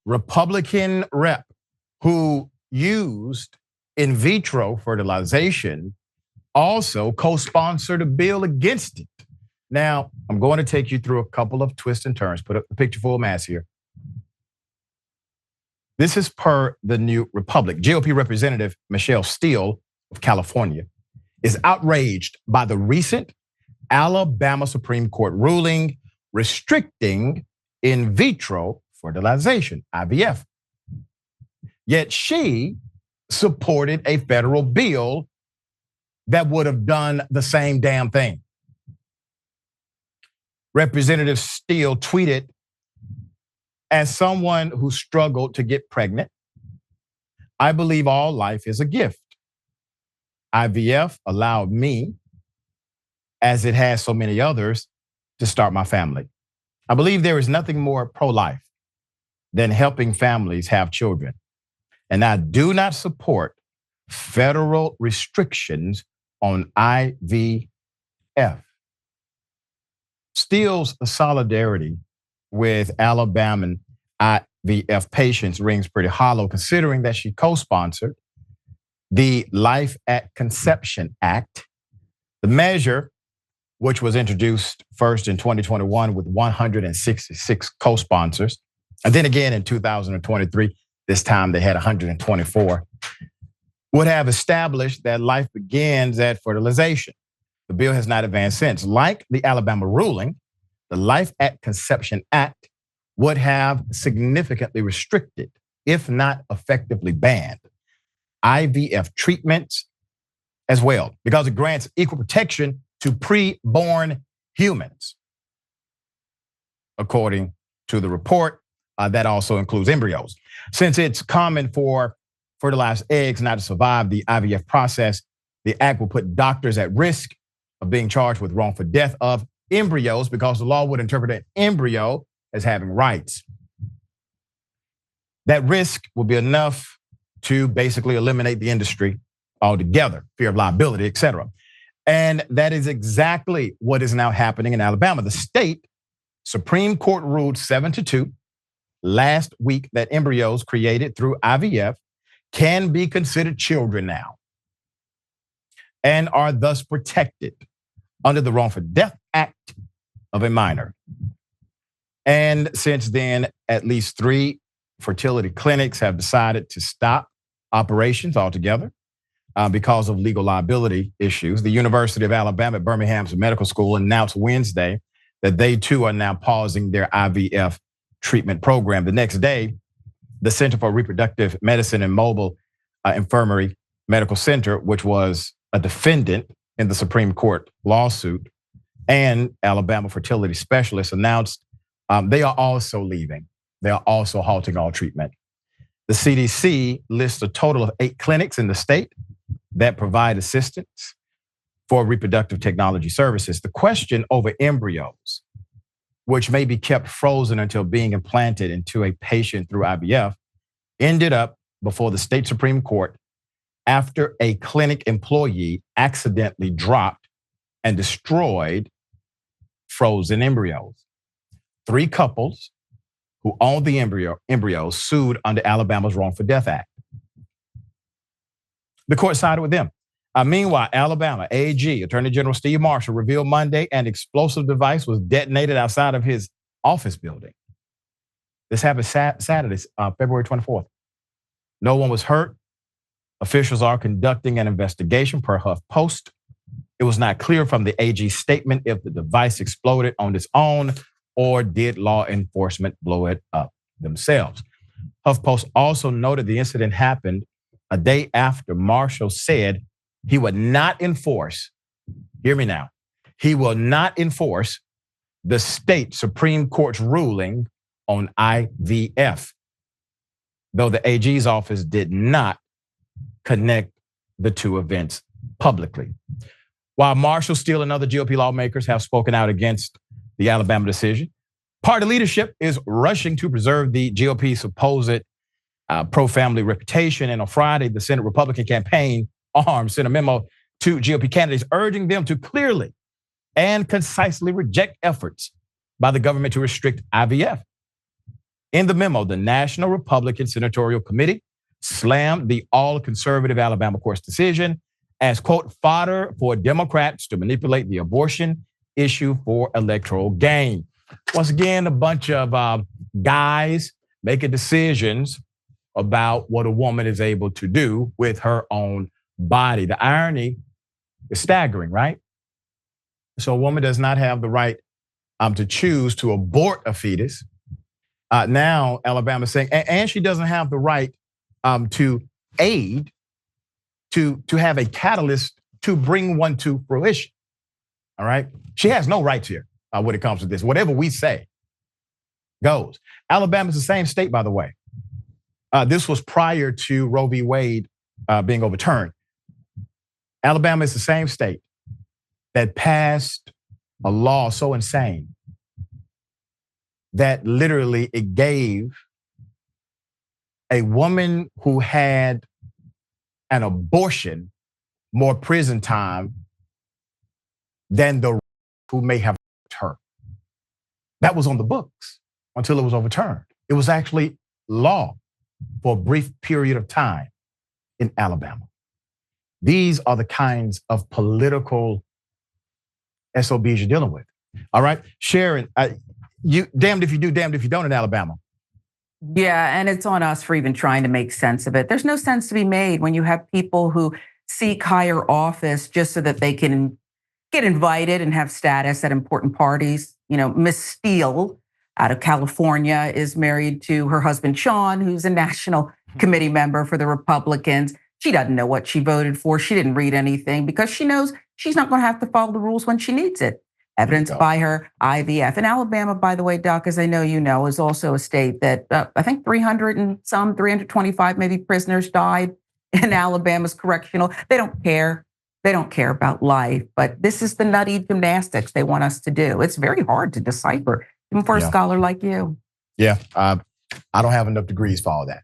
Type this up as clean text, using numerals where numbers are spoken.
Republican rep who used in vitro fertilization also co-sponsored a bill against it. Now, I'm going to take you through a couple of twists and turns. Put up the picture full mass here. This is per the New Republic. GOP Representative Michelle Steele of California is outraged by the recent Alabama Supreme Court ruling restricting in vitro fertilization, IVF. Yet she supported a federal bill that would have done the same damn thing. Representative Steele tweeted, "As someone who struggled to get pregnant, I believe all life is a gift. IVF allowed me, as it has so many others, to start my family. I believe there is nothing more pro-life than helping families have children. And I do not support federal restrictions on IVF." Steele's solidarity with Alabama IVF patients rings pretty hollow, considering that she co-sponsored the Life at Conception Act, the measure which was introduced first in 2021 with 166 co-sponsors, and then again in 2023, this time they had 124, would have established that life begins at fertilization. The bill has not advanced since. Like the Alabama ruling, the Life at Conception Act would have significantly restricted, if not effectively banned, IVF treatments as well, because it grants equal protection to pre-born humans. According to the report, that also includes embryos. Since it's common for fertilized eggs not to survive the IVF process, the act will put doctors at risk of being charged with wrongful death of embryos because the law would interpret an embryo as having rights. That risk will be enough to basically eliminate the industry altogether, fear of liability, et cetera. And that is exactly what is now happening in Alabama. The state Supreme Court ruled 7-2 last week that embryos created through IVF can be considered children now and are thus protected under the Wrongful Death Act of a minor. And since then, at least 3 fertility clinics have decided to stop operations altogether because of legal liability issues. The University of Alabama at Birmingham's medical school announced Wednesday that they too are now pausing their IVF treatment program. The next day, the Center for Reproductive Medicine and Mobile Infirmary Medical Center, which was a defendant in the Supreme Court lawsuit, and Alabama fertility specialists announced they are also leaving. They are also halting all treatment. The CDC lists a total of 8 clinics in the state that provide assistance for reproductive technology services. The question over embryos, which may be kept frozen until being implanted into a patient through IVF, ended up before the state Supreme Court after a clinic employee accidentally dropped and destroyed frozen embryos. 3 couples who owned the embryos sued under Alabama's Wrongful Death Act. The court sided with them. Meanwhile, Alabama AG, Attorney General Steve Marshall, revealed Monday an explosive device was detonated outside of his office building. This happened Saturday, February 24th. No one was hurt. Officials are conducting an investigation per HuffPost. It was not clear from the AG's statement if the device exploded on its own or did law enforcement blow it up themselves. HuffPost also noted the incident happened a day after Marshall said he would not enforce, hear me now, he will not enforce the state Supreme Court's ruling on IVF, though the AG's office did not connect the 2 events publicly. While Marshall, Steele, and other GOP lawmakers have spoken out against the Alabama decision, party leadership is rushing to preserve the GOP's supposed pro-family reputation. And on Friday, the Senate Republican campaign arm sent a memo to GOP candidates urging them to clearly and concisely reject efforts by the government to restrict IVF. In the memo, the National Republican Senatorial Committee slammed the all-conservative Alabama court's decision as, quote, fodder for Democrats to manipulate the abortion issue for electoral gain. Once again, a bunch of guys making decisions about what a woman is able to do with her own body. The irony is staggering, right? So a woman does not have the right to choose to abort a fetus. Now Alabama's saying, and she doesn't have the right to aid, to have a catalyst to bring one to fruition. All right, she has no rights here when it comes to this. Whatever we say goes. Alabama's the same state, by the way. This was prior to Roe v. Wade being overturned. Alabama is the same state that passed a law so insane that literally it gave a woman who had an abortion more prison time than the who may have her. That was on the books until it was overturned. It was actually law for a brief period of time in Alabama. These are the kinds of political SOBs you're dealing with. All right, Sharon, you damned if you do, damned if you don't in Alabama. Yeah, and it's on us for even trying to make sense of it. There's no sense to be made when you have people who seek higher office just so that they can get invited and have status at important parties. You know, Miss Steele out of California is married to her husband, Sean, who's a national committee member for the Republicans. She doesn't know what she voted for. She didn't read anything because she knows she's not going to have to follow the rules when she needs it. Evidenced by her IVF. And Alabama, by the way, Doc, as I know you know, is also a state that I think 325 maybe prisoners died in Alabama's correctional. They don't care. They don't care about life. But this is the nutty gymnastics they want us to do. It's very hard to decipher, even for a scholar like you. Yeah, I don't have enough degrees for all that.